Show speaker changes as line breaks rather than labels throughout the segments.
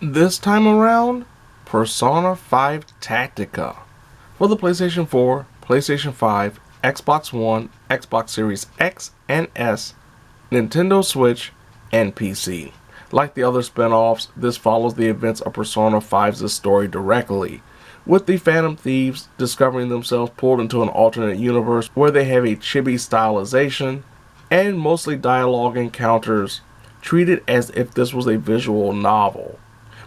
This time around, Persona 5 Tactica for the PlayStation 4, PlayStation 5, Xbox One, Xbox Series X and S, Nintendo Switch, and PC. Like the other spin-offs, this follows the events of Persona 5's story directly, with the Phantom Thieves discovering themselves pulled into an alternate universe where they have a chibi stylization and mostly dialogue encounters treated as if this was a visual novel.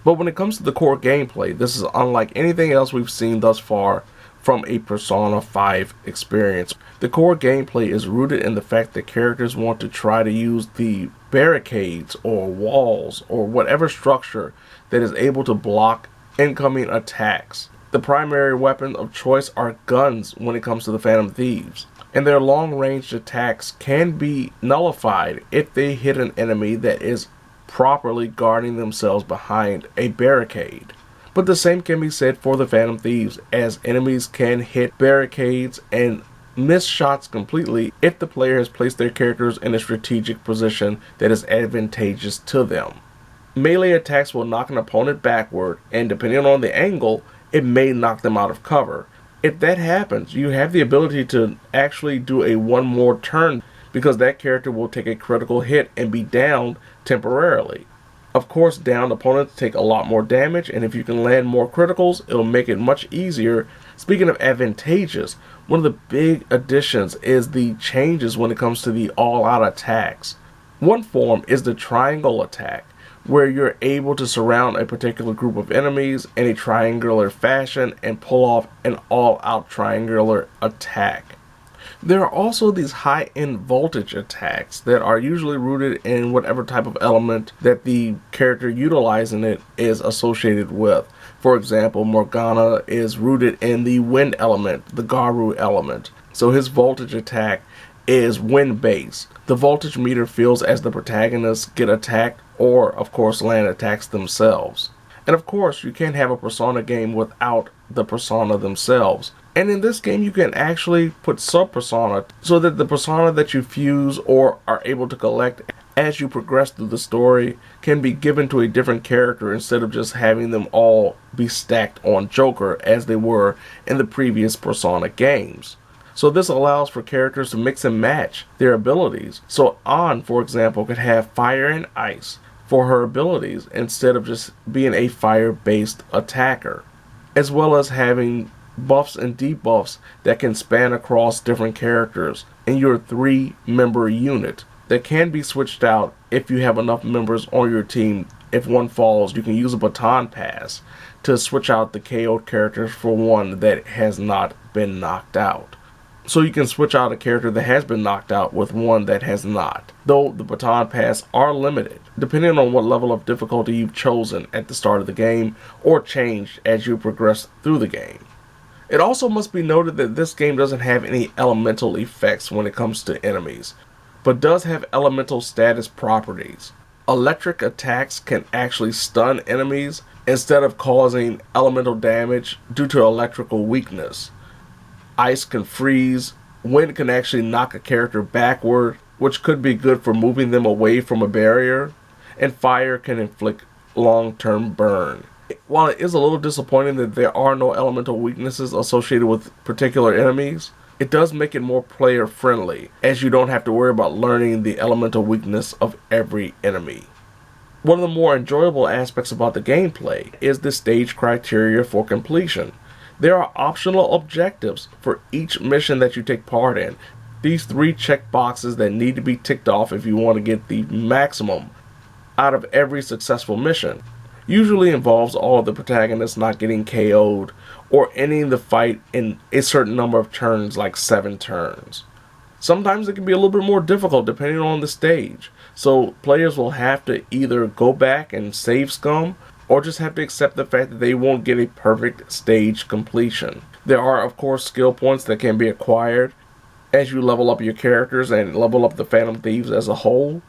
But when it comes to the core gameplay, this is unlike anything else we've seen thus far from a Persona 5 experience. The core gameplay is rooted in the fact that characters want to try to use the barricades or walls or whatever structure that is able to block incoming attacks. The primary weapon of choice are guns when it comes to the Phantom Thieves, and their long-range attacks can be nullified if they hit an enemy that is properly guarding themselves behind a barricade. But the same can be said for the Phantom Thieves, as enemies can hit barricades and miss shots completely if the player has placed their characters in a strategic position that is advantageous to them. Melee attacks will knock an opponent backward, and depending on the angle, it may knock them out of cover. If that happens, you have the ability to actually do a one more turn, because that character will take a critical hit and be downed temporarily. Of course, downed opponents take a lot more damage, and if you can land more criticals, it'll make it much easier. Speaking of advantageous, one of the big additions is the changes when it comes to the all-out attacks. One form is the triangle attack, where you're able to surround a particular group of enemies in a triangular fashion and pull off an all-out triangular attack. There are also these high-end voltage attacks that are usually rooted in whatever type of element that the character utilizing it is associated with. For example, Morgana is rooted in the wind element, the Garu element. So his voltage attack is wind-based. The voltage meter feels as the protagonists get attacked or, of course, land attacks themselves. And of course, you can't have a Persona game without the persona themselves. And in this game, you can actually put sub-persona so that the persona that you fuse or are able to collect as you progress through the story can be given to a different character instead of just having them all be stacked on Joker as they were in the previous Persona games. So this allows for characters to mix and match their abilities. So Ann, for example, could have fire and ice for her abilities instead of just being a fire-based attacker, as well as having buffs and debuffs that can span across different characters in your 3-member unit that can be switched out if you have enough members on your team. If one falls, you can use a baton pass to switch out the KO'd characters for one that has not been knocked out. So you can switch out a character that has been knocked out with one that has not, though the baton pass are limited, depending on what level of difficulty you've chosen at the start of the game or changed as you progress through the game. It also must be noted that this game doesn't have any elemental effects when it comes to enemies, but does have elemental status properties. Electric attacks can actually stun enemies instead of causing elemental damage due to electrical weakness. Ice can freeze. Wind can actually knock a character backward, which could be good for moving them away from a barrier. And fire can inflict long-term burn. While it is a little disappointing that there are no elemental weaknesses associated with particular enemies, it does make it more player-friendly, as you don't have to worry about learning the elemental weakness of every enemy. One of the more enjoyable aspects about the gameplay is the stage criteria for completion. There are optional objectives for each mission that you take part in. These 3 check boxes that need to be ticked off if you want to get the maximum out of every successful mission usually involves all of the protagonists not getting KO'd or ending the fight in a certain number of turns, like 7 turns. Sometimes it can be a little bit more difficult depending on the stage, so players will have to either go back and save scum or just have to accept the fact that they won't get a perfect stage completion. There are, of course, skill points that can be acquired as you level up your characters and level up the Phantom Thieves as a whole.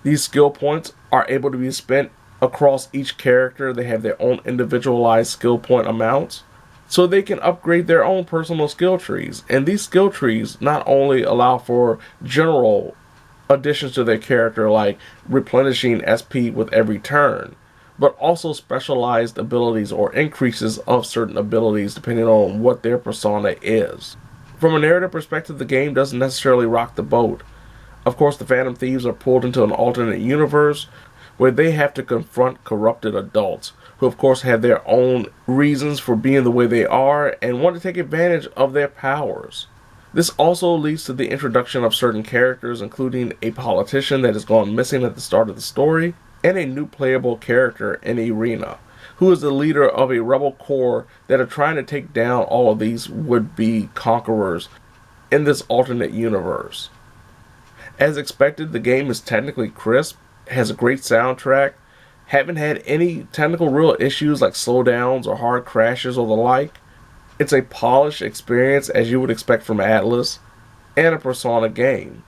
These skill points are able to be spent across each character. They have their own individualized skill point amounts, so they can upgrade their own personal skill trees. And these skill trees not only allow for general additions to their character, like replenishing SP with every turn, but also specialized abilities or increases of certain abilities depending on what their persona is. From a narrative perspective, the game doesn't necessarily rock the boat. Of course, the Phantom Thieves are pulled into an alternate universe where they have to confront corrupted adults, who of course have their own reasons for being the way they are and want to take advantage of their powers. This also leads to the introduction of certain characters, including a politician that has gone missing at the start of the story, and a new playable character in Irina, who is the leader of a rebel corps that are trying to take down all of these would-be conquerors in this alternate universe. As expected, the game is technically crisp, has a great soundtrack, haven't had any technical real issues like slowdowns or hard crashes or the like. It's a polished experience as you would expect from Atlas, and a Persona game.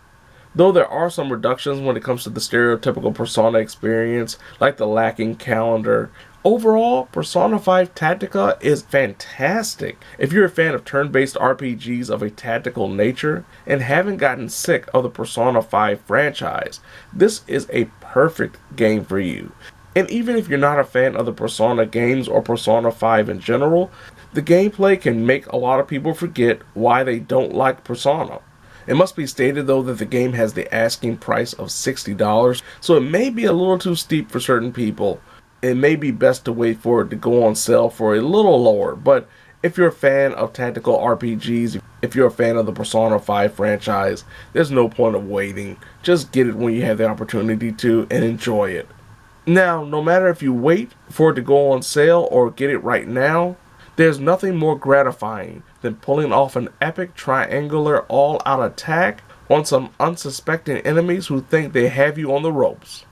Though there are some reductions when it comes to the stereotypical Persona experience, like the lacking calendar, overall, Persona 5 Tactica is fantastic. If you're a fan of turn-based RPGs of a tactical nature and haven't gotten sick of the Persona 5 franchise, this is a perfect game for you. And even if you're not a fan of the Persona games or Persona 5 in general, the gameplay can make a lot of people forget why they don't like Persona. It must be stated though that the game has the asking price of $60, so it may be a little too steep for certain people. It may be best to wait for it to go on sale for a little lower, but if you're a fan of tactical RPGs, if you're a fan of the Persona 5 franchise, there's no point of waiting. Just get it when you have the opportunity to and enjoy it. Now, no matter if you wait for it to go on sale or get it right now, there's nothing more gratifying than pulling off an epic triangular all-out attack on some unsuspecting enemies who think they have you on the ropes.